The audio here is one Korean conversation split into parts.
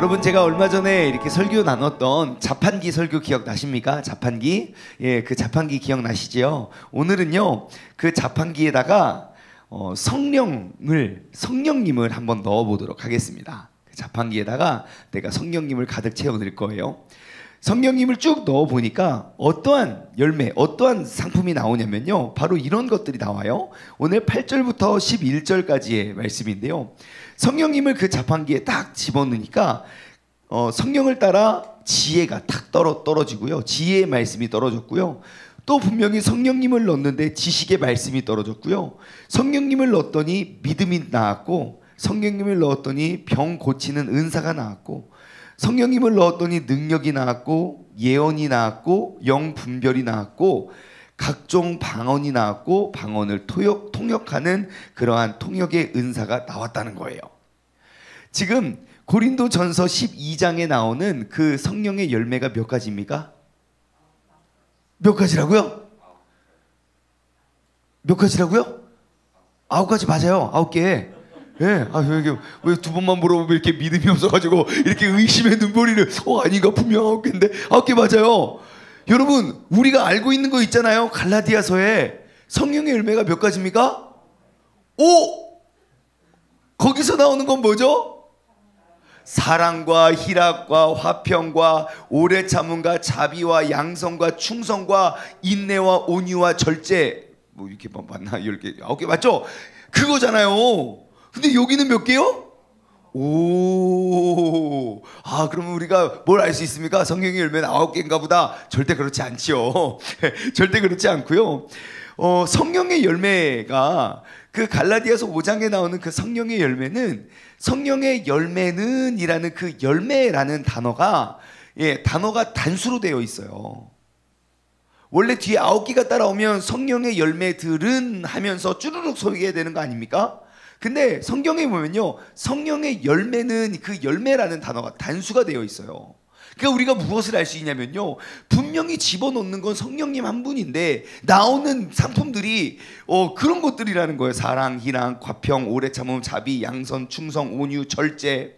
여러분, 제가 얼마 전에 이렇게 설교 나눴던 자판기 설교 기억나십니까? 자판기. 예, 그 자판기 기억나시죠? 오늘은요, 그 자판기에다가 성령님을 한번 넣어보도록 하겠습니다. 그 자판기에다가 내가 성령님을 가득 채워넣을 거예요. 성령님을 쭉 넣어보니까 어떠한 열매, 어떠한 상품이 나오냐면요, 바로 이런 것들이 나와요. 오늘 8절부터 11절까지의 말씀인데요, 성령님을 그 자판기에 딱 집어넣으니까 성령을 따라 지혜가 탁 떨어지고요, 지혜의 말씀이 떨어졌고요, 또 분명히 성령님을 넣었는데 지식의 말씀이 떨어졌고요, 성령님을 넣었더니 믿음이 나왔고, 성령님을 넣었더니 병 고치는 은사가 나왔고, 성령님을 넣었더니 능력이 나왔고, 예언이 나왔고, 영분별이 나왔고, 각종 방언이 나왔고, 방언을 통역하는 그러한 통역의 은사가 나왔다는 거예요. 지금 고린도전서 12장에 나오는 그 성령의 열매가 몇 가지입니까? 몇 가지라고요? 몇 가지라고요? 9가지 맞아요. 9개. 예, 왜 두 번만 물어보면 이렇게 믿음이 없어가지고 이렇게 의심의 눈초리를 아닌가, 분명 9개인데 9개 맞아요. 여러분, 우리가 알고 있는 거 있잖아요. 갈라디아서에 성령의 열매가 몇 가지입니까? 거기서 나오는 건 뭐죠? 사랑과 희락과 화평과 오래 참음과 자비와 양성과 충성과 인내와 온유와 절제. 뭐 이렇게 맞나? 10개, 9개 맞죠? 그거잖아요. 근데 여기는 몇 개요? 그러면 우리가 뭘 알 수 있습니까? 성령의 열매는 9개인가 보다. 절대 그렇지 않지요. 절대 그렇지 않고요. 성령의 열매가 그 갈라디아서 5장에 나오는 그 성령의 열매는, 성령의 열매는 이라는 그 열매라는 단어가 단수로 되어 있어요. 원래 뒤에 9개가 따라오면 성령의 열매들은 하면서 쭈르륵 소개되는 거 아닙니까? 근데 성경에 보면요, 성령의 열매는 그 열매라는 단어가 단수가 되어 있어요. 그러니까 우리가 무엇을 알 수 있냐면요, 분명히 집어넣는 건 성령님 한 분인데 나오는 상품들이 그런 것들이라는 거예요. 사랑, 희랑, 화평, 오래 참음, 자비, 양선, 충성, 온유, 절제,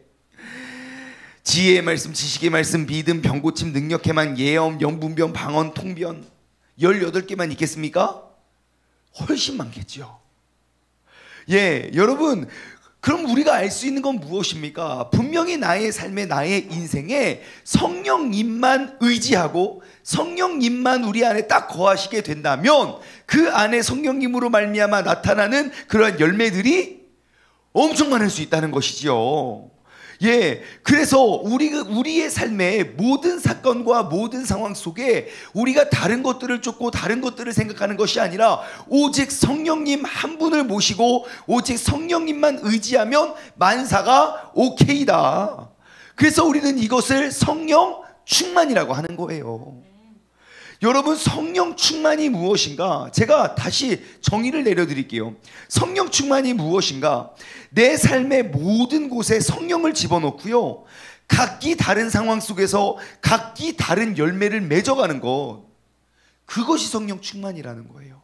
지혜의 말씀, 지식의 말씀, 믿음, 병고침, 능력, 해만, 예언, 영분별, 방언, 통변. 18개만 있겠습니까? 훨씬 많겠죠. 예, 여러분, 그럼 우리가 알 수 있는 건 무엇입니까? 분명히 나의 삶에, 나의 인생에 성령님만 의지하고 성령님만 우리 안에 딱 거하시게 된다면 그 안에 성령님으로 말미암아 나타나는 그러한 열매들이 엄청 많을 수 있다는 것이지요. 예, 그래서 우리의 삶의 모든 사건과 모든 상황 속에 우리가 다른 것들을 쫓고 다른 것들을 생각하는 것이 아니라 오직 성령님 한 분을 모시고 오직 성령님만 의지하면 만사가 오케이다. 그래서 우리는 이것을 성령 충만이라고 하는 거예요. 여러분, 성령 충만이 무엇인가? 제가 다시 정의를 내려드릴게요. 성령 충만이 무엇인가? 내 삶의 모든 곳에 성령을 집어넣고요, 각기 다른 상황 속에서 각기 다른 열매를 맺어가는 것, 그것이 성령 충만이라는 거예요.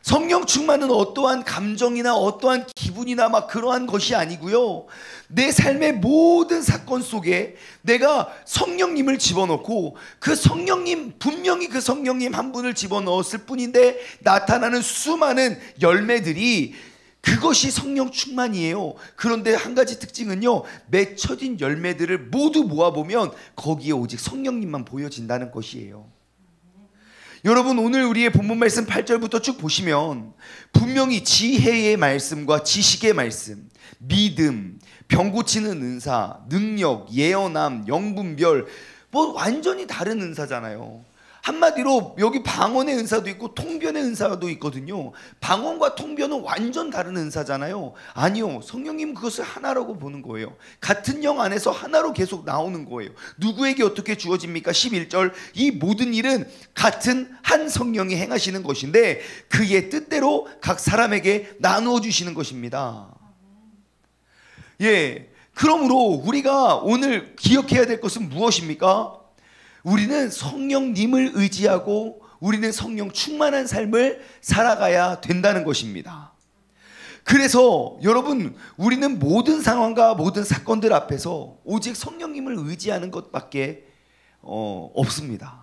성령 충만은 어떠한 감정이나 어떠한 기분이나 막 그러한 것이 아니고요, 내 삶의 모든 사건 속에 내가 성령님을 집어넣고 그 성령님, 분명히 그 성령님 한 분을 집어넣었을 뿐인데 나타나는 수많은 열매들이, 그것이 성령 충만이에요. 그런데 한 가지 특징은요, 맺혀진 열매들을 모두 모아보면 거기에 오직 성령님만 보여진다는 것이에요. 여러분, 오늘 우리의 본문 말씀 8절부터 쭉 보시면 분명히 지혜의 말씀과 지식의 말씀, 믿음, 병 고치는 은사, 능력, 예언함, 영분별, 뭐 완전히 다른 은사잖아요. 한마디로 여기 방언의 은사도 있고 통변의 은사도 있거든요. 방언과 통변은 완전 다른 은사잖아요. 아니요, 성령님은 그것을 하나라고 보는 거예요. 같은 영 안에서 하나로 계속 나오는 거예요. 누구에게 어떻게 주어집니까? 11절, 이 모든 일은 같은 한 성령이 행하시는 것인데 그의 뜻대로 각 사람에게 나누어 주시는 것입니다. 예, 그러므로 우리가 오늘 기억해야 될 것은 무엇입니까? 우리는 성령님을 의지하고 우리는 성령 충만한 삶을 살아가야 된다는 것입니다. 그래서 여러분, 우리는 모든 상황과 모든 사건들 앞에서 오직 성령님을 의지하는 것밖에 없습니다.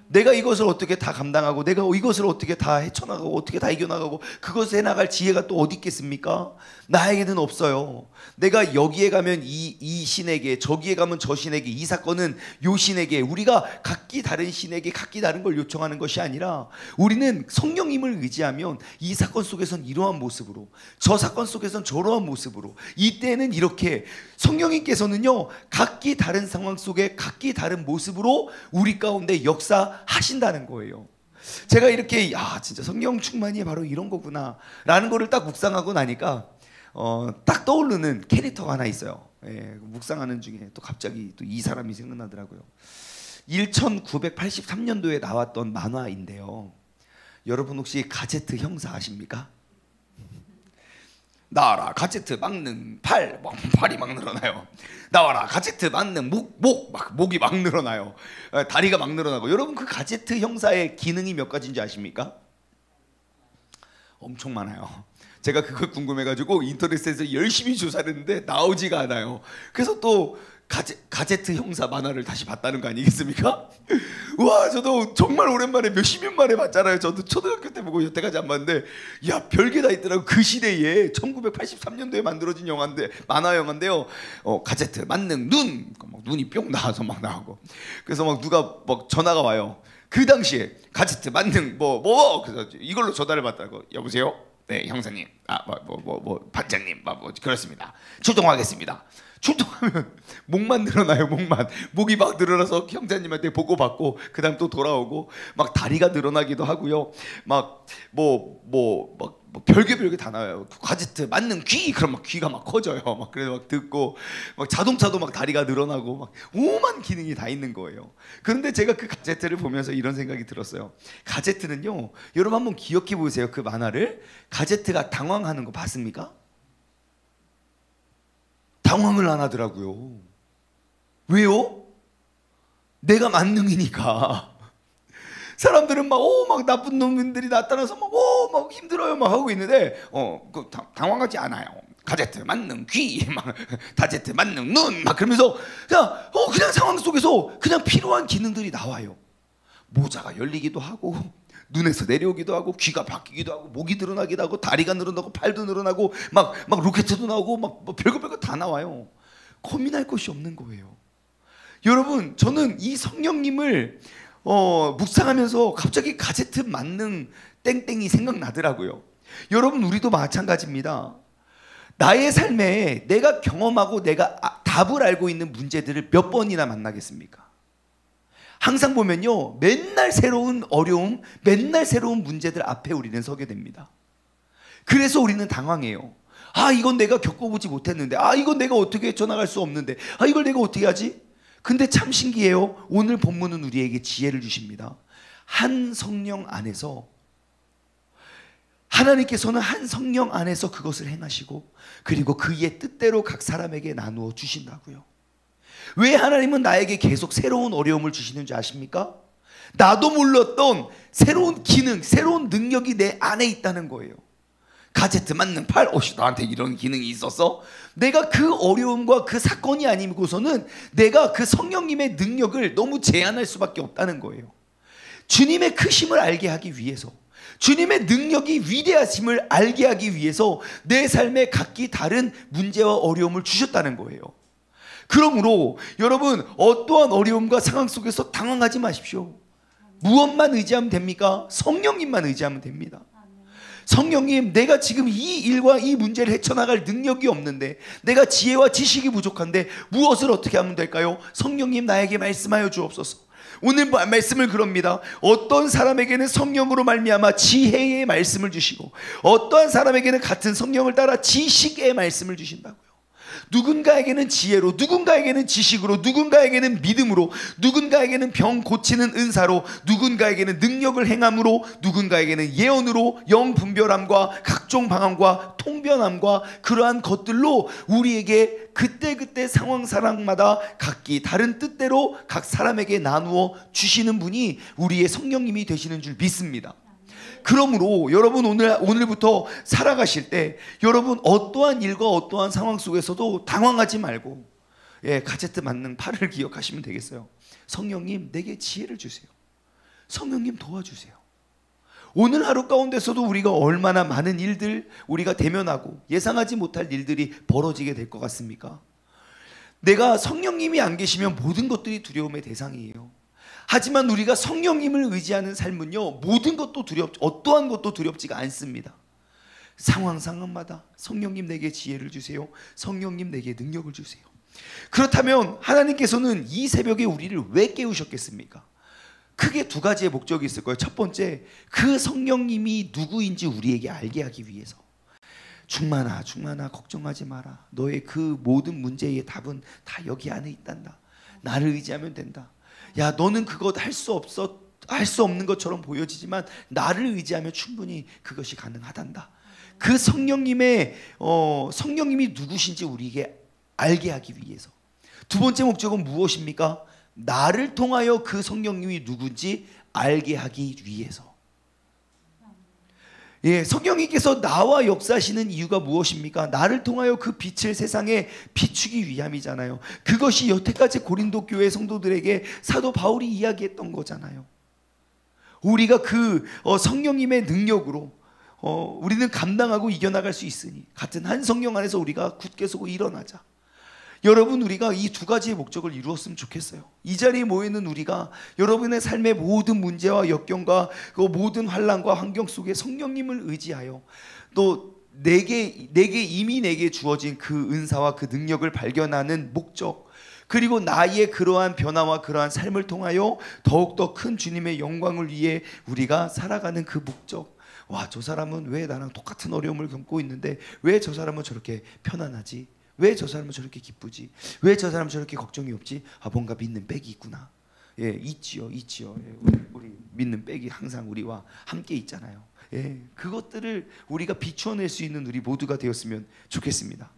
내가 이것을 어떻게 다 감당하고 내가 이것을 어떻게 다 헤쳐나가고 어떻게 다 이겨나가고 그것을 해나갈 지혜가 또 어디 있겠습니까? 나에게는 없어요. 내가 여기에 가면 이 신에게, 저기에 가면 저 신에게, 이 사건은 요 신에게, 우리가 각기 다른 신에게 각기 다른 걸 요청하는 것이 아니라 우리는 성령님을 의지하면 이 사건 속에선 이러한 모습으로, 저 사건 속에선 저러한 모습으로, 이때는 이렇게, 성령님께서는요 각기 다른 상황 속에 각기 다른 모습으로 우리 가운데 역사하신다는 거예요. 제가 이렇게 진짜 성령 충만이 바로 이런 거구나 라는 거를 딱 묵상하고 나니까 딱 떠오르는 캐릭터가 하나 있어요. 묵상하는 중에 또 갑자기 또 이 사람이 생각나더라고요. 1983년도에 나왔던 만화인데요. 여러분 혹시 가제트 형사 아십니까? 나와라 가제트 막는 팔, 팔이 막 늘어나요. 나와라 가제트 막는 목이 막 늘어나요. 다리가 막 늘어나고. 여러분 그 가제트 형사의 기능이 몇 가지인지 아십니까? 엄청 많아요. 제가 그걸 궁금해가지고 인터넷에서 열심히 조사를 했는데 나오지가 않아요. 그래서 또 가제트 형사 만화를 다시 봤다는 거 아니겠습니까? 와, 저도 정말 오랜만에 몇십 년 만에 봤잖아요. 저도 초등학교 때 보고 여태까지 안 봤는데, 야, 별게 다 있더라고. 그 시대에 1983년도에 만들어진 영화인데, 만화 영화인데요. 가제트 만능 눈, 막 눈이 뿅 나와서 막 나오고. 그래서 막 누가 막 전화가 와요. 그 당시에 가제트 만능 그래서 이걸로 전화를 받다고. 여보세요? 네, 형사님. 반장님. 그렇습니다. 출동하겠습니다. 출동하면 목만 늘어나요. 목이 막 늘어나서 형사님한테 보고받고 그 다음 또 돌아오고, 막 다리가 늘어나기도 하고요. 막 별게 다 나와요. 가제트 맞는 귀, 그럼 막 귀가 막 커져요. 막 그래서 막 듣고, 막 자동차도 막 다리가 늘어나고, 막 오만 기능이 다 있는 거예요. 그런데 제가 그 가제트를 보면서 이런 생각이 들었어요. 가제트는요, 여러분 한번 기억해 보세요. 그 만화를. 가제트가 당황하는 거 봤습니까? 당황을 안 하더라고요. 왜요? 내가 만능이니까. 사람들은 막 나쁜 놈들이 나타나서 막 힘들어요 막 하고 있는데 당황하지 않아요. 가제트 만능 귀, 다제트 만능 눈, 막 그러면서 그냥 상황 속에서 그냥 필요한 기능들이 나와요. 모자가 열리기도 하고, 눈에서 내려오기도 하고, 귀가 바뀌기도 하고, 목이 늘어나기도 하고, 다리가 늘어나고, 팔도 늘어나고, 막 로켓도 나오고, 막 별거 다 나와요. 고민할 것이 없는 거예요. 여러분, 저는 이 성령님을 묵상하면서 갑자기 가제트 만능 땡땡이 생각나더라고요. 여러분, 우리도 마찬가지입니다. 나의 삶에 내가 경험하고 내가 답을 알고 있는 문제들을 몇 번이나 만나겠습니까? 항상 보면요, 맨날 새로운 어려움, 맨날 새로운 문제들 앞에 우리는 서게 됩니다. 그래서 우리는 당황해요. 이건 내가 겪어보지 못했는데, 이건 내가 어떻게 헤쳐나갈 수 없는데, 이걸 내가 어떻게 하지? 근데 참 신기해요. 오늘 본문은 우리에게 지혜를 주십니다. 한 성령 안에서, 하나님께서는 한 성령 안에서 그것을 행하시고, 그리고 그의 뜻대로 각 사람에게 나누어 주신다고요. 왜 하나님은 나에게 계속 새로운 어려움을 주시는 줄 아십니까? 나도 몰랐던 새로운 기능, 새로운 능력이 내 안에 있다는 거예요. 가제트 만능 팔, 나한테 이런 기능이 있었어? 내가 그 어려움과 그 사건이 아니고서는 내가 그 성령님의 능력을 너무 제한할 수밖에 없다는 거예요. 주님의 크심을 알게 하기 위해서, 주님의 능력이 위대하심을 알게 하기 위해서 내 삶에 각기 다른 문제와 어려움을 주셨다는 거예요. 그러므로 여러분, 어떠한 어려움과 상황 속에서 당황하지 마십시오. 무엇만 의지하면 됩니까? 성령님만 의지하면 됩니다. 성령님, 내가 지금 이 일과 이 문제를 헤쳐나갈 능력이 없는데, 내가 지혜와 지식이 부족한데 무엇을 어떻게 하면 될까요? 성령님, 나에게 말씀하여 주옵소서. 오늘 말씀을 그럽니다. 어떤 사람에게는 성령으로 말미암아 지혜의 말씀을 주시고, 어떠한 사람에게는 같은 성령을 따라 지식의 말씀을 주신다고요. 누군가에게는 지혜로, 누군가에게는 지식으로, 누군가에게는 믿음으로, 누군가에게는 병 고치는 은사로, 누군가에게는 능력을 행함으로, 누군가에게는 예언으로, 영분별함과 각종 방언과 통변함과 그러한 것들로 우리에게 그때그때 상황마다 각기 다른 뜻대로 각 사람에게 나누어 주시는 분이 우리의 성령님이 되시는 줄 믿습니다. 그러므로 여러분 오늘부터 살아가실 때 여러분 어떠한 일과 어떠한 상황 속에서도 당황하지 말고 가제트 만능 8을 기억하시면 되겠어요. 성령님 내게 지혜를 주세요. 성령님 도와주세요. 오늘 하루 가운데서도 우리가 얼마나 많은 일들 우리가 대면하고 예상하지 못할 일들이 벌어지게 될 것 같습니까? 내가 성령님이 안 계시면 모든 것들이 두려움의 대상이에요. 하지만 우리가 성령님을 의지하는 삶은요, 모든 것도 어떠한 것도 두렵지가 않습니다. 상황마다 성령님 내게 지혜를 주세요. 성령님 내게 능력을 주세요. 그렇다면 하나님께서는 이 새벽에 우리를 왜 깨우셨겠습니까? 크게 두 가지의 목적이 있을 거예요. 첫 번째, 그 성령님이 누구인지 우리에게 알게 하기 위해서. 충만아 걱정하지 마라. 너의 그 모든 문제의 답은 다 여기 안에 있단다. 나를 의지하면 된다. 야, 너는 그것 할 수 없는 것처럼 보여지지만 나를 의지하면 충분히 그것이 가능하단다. 그 성령님이 누구신지 우리에게 알게 하기 위해서. 두 번째 목적은 무엇입니까? 나를 통하여 그 성령님이 누군지 알게 하기 위해서. 성령님께서 나와 역사하시는 이유가 무엇입니까? 나를 통하여 그 빛을 세상에 비추기 위함이잖아요. 그것이 여태까지 고린도 교회 성도들에게 사도 바울이 이야기했던 거잖아요. 우리가 그 성령님의 능력으로 우리는 감당하고 이겨나갈 수 있으니 같은 한 성령 안에서 우리가 굳게 서고 일어나자. 여러분, 우리가 이 두 가지의 목적을 이루었으면 좋겠어요. 이 자리에 모여있는 우리가 여러분의 삶의 모든 문제와 역경과 그 모든 환난과 환경 속에 성령님을 의지하여 또 이미 내게 주어진 그 은사와 그 능력을 발견하는 목적, 그리고 나의 그러한 변화와 그러한 삶을 통하여 더욱더 큰 주님의 영광을 위해 우리가 살아가는 그 목적. 와, 저 사람은 왜 나랑 똑같은 어려움을 겪고 있는데 왜 저 사람은 저렇게 편안하지? 왜 저 사람은 저렇게 기쁘지? 왜 저 사람은 저렇게 걱정이 없지? 뭔가 믿는 백이 있구나. 있지요. 우리 믿는 백이 항상 우리와 함께 있잖아요. 그것들을 우리가 비추어낼 수 있는 우리 모두가 되었으면 좋겠습니다.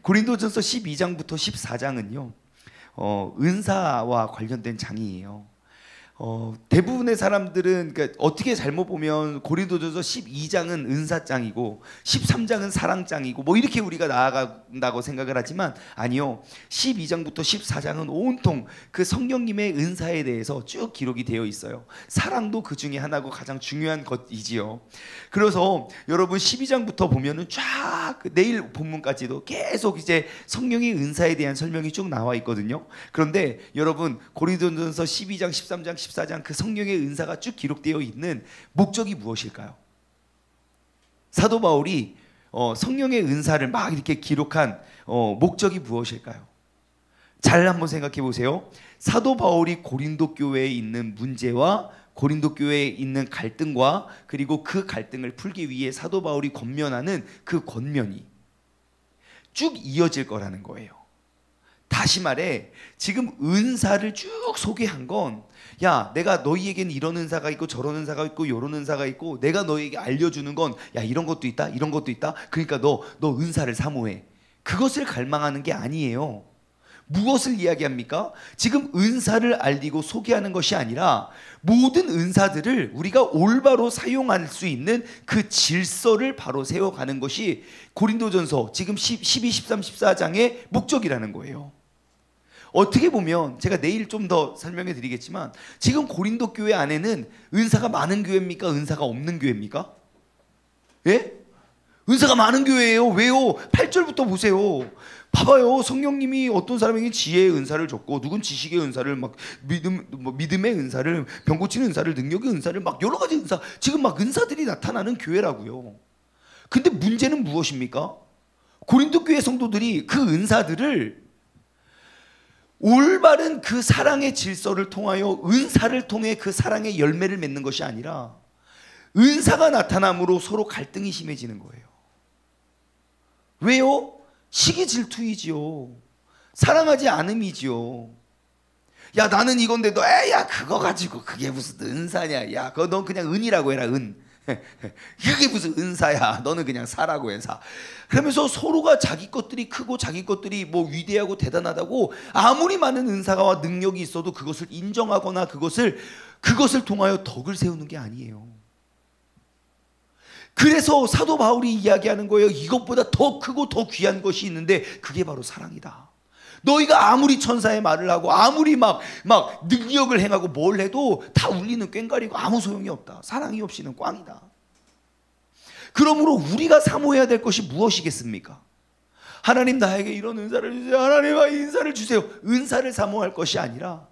고린도전서 12장부터 14장은요, 은사와 관련된 장이에요. 대부분의 사람들은 그러니까 어떻게 잘못 보면 고린도전서 12장은 은사장이고 13장은 사랑장이고 뭐 이렇게 우리가 나아간다고 생각을 하지만 아니요, 12장부터 14장은 온통 그 성령님의 은사에 대해서 쭉 기록이 되어 있어요. 사랑도 그 중에 하나고 가장 중요한 것이지요. 그래서 여러분 12장부터 보면은 쫙 내일 본문까지도 계속 이제 성령의 은사에 대한 설명이 쭉 나와 있거든요. 그런데 여러분 고린도전서 12장, 13장, 14장 그 성령의 은사가 쭉 기록되어 있는 목적이 무엇일까요? 사도 바울이 성령의 은사를 막 이렇게 기록한 목적이 무엇일까요? 잘 한번 생각해 보세요. 사도 바울이 고린도 교회에 있는 문제와 고린도 교회에 있는 갈등과 그리고 그 갈등을 풀기 위해 사도 바울이 권면하는 그 권면이 쭉 이어질 거라는 거예요. 다시 말해 지금 은사를 쭉 소개한 건, 야, 내가 너희에게는 이런 은사가 있고 저런 은사가 있고 요런 은사가 있고 내가 너희에게 알려주는 건, 야, 이런 것도 있다 이런 것도 있다, 그러니까 너 은사를 사모해, 그것을 갈망하는 게 아니에요. 무엇을 이야기합니까? 지금 은사를 알리고 소개하는 것이 아니라 모든 은사들을 우리가 올바로 사용할 수 있는 그 질서를 바로 세워가는 것이 고린도전서 지금 12, 13, 14장의 목적이라는 거예요. 어떻게 보면 제가 내일 좀 더 설명해 드리겠지만 지금 고린도 교회 안에는 은사가 많은 교회입니까? 은사가 없는 교회입니까? 예? 은사가 많은 교회예요. 왜요? 8절부터 보세요. 봐봐요. 성령님이 어떤 사람에게 지혜의 은사를 줬고 누군 지식의 은사를, 막 믿음의 은사를, 병 고치는 은사를, 능력의 은사를, 막 여러 가지 은사, 지금 막 은사들이 나타나는 교회라고요. 근데 문제는 무엇입니까? 고린도 교회 성도들이 그 은사들을 올바른 그 사랑의 질서를 통하여 은사를 통해 그 사랑의 열매를 맺는 것이 아니라 은사가 나타남으로 서로 갈등이 심해지는 거예요. 왜요? 시기 질투이지요. 사랑하지 않음이지요. 야, 나는 이건데 너 야 그거 가지고 그게 무슨 은사냐. 야, 그거 넌 그냥 은이라고 해라. 은. 그게 무슨 은사야. 너는 그냥 사라고 해, 사. 그러면서 서로가 자기 것들이 크고 자기 것들이 뭐 위대하고 대단하다고 아무리 많은 은사와 능력이 있어도 그것을 인정하거나 그것을 통하여 덕을 세우는 게 아니에요. 그래서 사도 바울이 이야기하는 거예요. 이것보다 더 크고 더 귀한 것이 있는데 그게 바로 사랑이다. 너희가 아무리 천사의 말을 하고 아무리 막 능력을 행하고 뭘 해도 다 울리는 꽹과리고 아무 소용이 없다. 사랑이 없이는 꽝이다. 그러므로 우리가 사모해야 될 것이 무엇이겠습니까? 하나님 나에게 이런 은사를 주세요. 하나님 은사를 주세요. 은사를 사모할 것이 아니라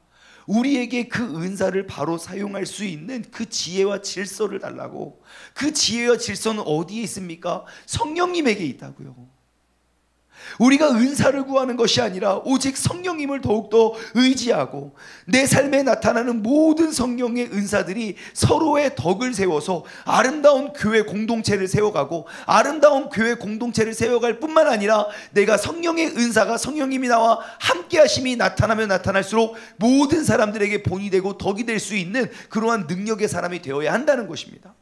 우리에게 그 은사를 바로 사용할 수 있는 그 지혜와 질서를 달라고. 그 지혜와 질서는 어디에 있습니까? 성령님에게 있다고요. 우리가 은사를 구하는 것이 아니라 오직 성령님을 더욱더 의지하고 내 삶에 나타나는 모든 성령의 은사들이 서로의 덕을 세워서 아름다운 교회 공동체를 세워가고 아름다운 교회 공동체를 세워갈 뿐만 아니라 내가 성령의 은사가 성령님이 나와 함께 하심이 나타나면 나타날수록 모든 사람들에게 본이 되고 덕이 될 수 있는 그러한 능력의 사람이 되어야 한다는 것입니다.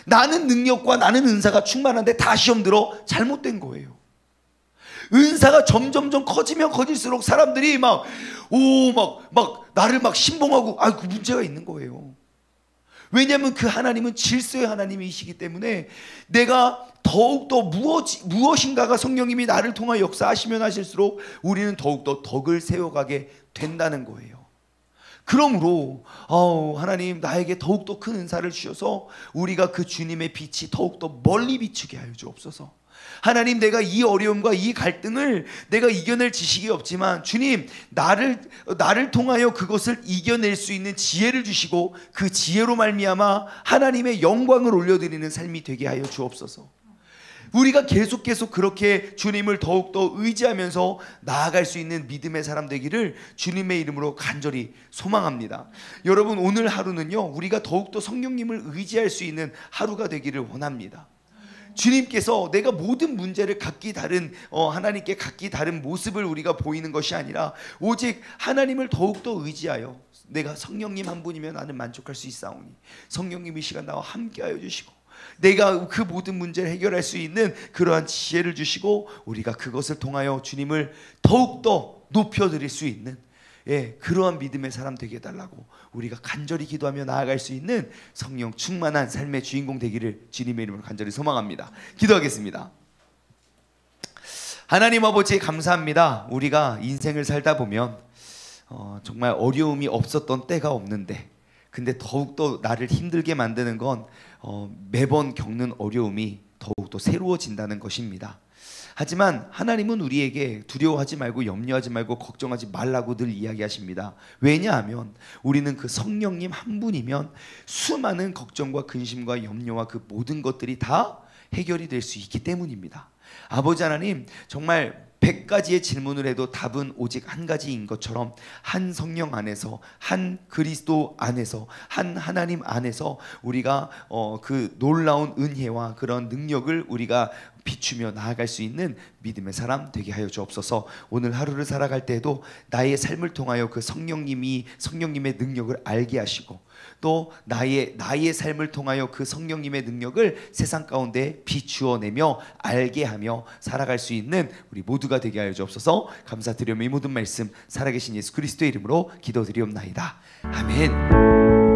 나는 능력과 나는 은사가 충만한데 다 시험 들어 잘못된 거예요. 은사가 점점점 커지면 커질수록 사람들이 나를 신봉하고 그 문제가 있는 거예요. 왜냐하면 그 하나님은 질서의 하나님이시기 때문에 내가 더욱더 무엇인가가 성령님이 나를 통하여 역사하시면 하실수록 우리는 더욱더 덕을 세워가게 된다는 거예요. 그러므로 하나님 나에게 더욱더 큰 은사를 주셔서 우리가 그 주님의 빛이 더욱더 멀리 비추게 하여 주옵소서. 하나님 내가 이 어려움과 이 갈등을 내가 이겨낼 지식이 없지만 주님 나를 통하여 그것을 이겨낼 수 있는 지혜를 주시고 그 지혜로 말미암아 하나님의 영광을 올려드리는 삶이 되게 하여 주옵소서. 우리가 계속 그렇게 주님을 더욱더 의지하면서 나아갈 수 있는 믿음의 사람 되기를 주님의 이름으로 간절히 소망합니다. 여러분 오늘 하루는요 우리가 더욱더 성령님을 의지할 수 있는 하루가 되기를 원합니다. 주님께서 내가 모든 문제를 각기 다른 하나님께 각기 다른 모습을 우리가 보이는 것이 아니라 오직 하나님을 더욱더 의지하여 내가 성령님 한 분이면 나는 만족할 수 있사오니 성령님 이 시간 나와 함께하여 주시고 내가 그 모든 문제를 해결할 수 있는 그러한 지혜를 주시고 우리가 그것을 통하여 주님을 더욱더 높여드릴 수 있는 그러한 믿음의 사람 되게 해달라고 우리가 간절히 기도하며 나아갈 수 있는 성령 충만한 삶의 주인공 되기를 주님의 이름으로 간절히 소망합니다. 기도하겠습니다. 하나님 아버지 감사합니다. 우리가 인생을 살다 보면 정말 어려움이 없었던 때가 없는데 근데 더욱더 나를 힘들게 만드는 건 매번 겪는 어려움이 더욱더 새로워진다는 것입니다. 하지만 하나님은 우리에게 두려워하지 말고 염려하지 말고 걱정하지 말라고 늘 이야기하십니다. 왜냐하면 우리는 그 성령님 한 분이면 수많은 걱정과 근심과 염려와 그 모든 것들이 다 해결이 될 수 있기 때문입니다. 아버지 하나님 정말 100가지의 질문을 해도 답은 오직 한 가지인 것처럼 한 성령 안에서 한 그리스도 안에서 한 하나님 안에서 우리가 그 놀라운 은혜와 그런 능력을 우리가 비추며 나아갈 수 있는 믿음의 사람 되게 하여 주옵소서. 오늘 하루를 살아갈 때에도 나의 삶을 통하여 그 성령님의 능력을 알게 하시고 또 나의 삶을 통하여 그 성령님의 능력을 세상 가운데 비추어내며 알게 하며 살아갈 수 있는 우리 모두가 되게 하여 주옵소서. 감사드리며 이 모든 말씀 살아계신 예수 그리스도의 이름으로 기도드리옵나이다. 아멘.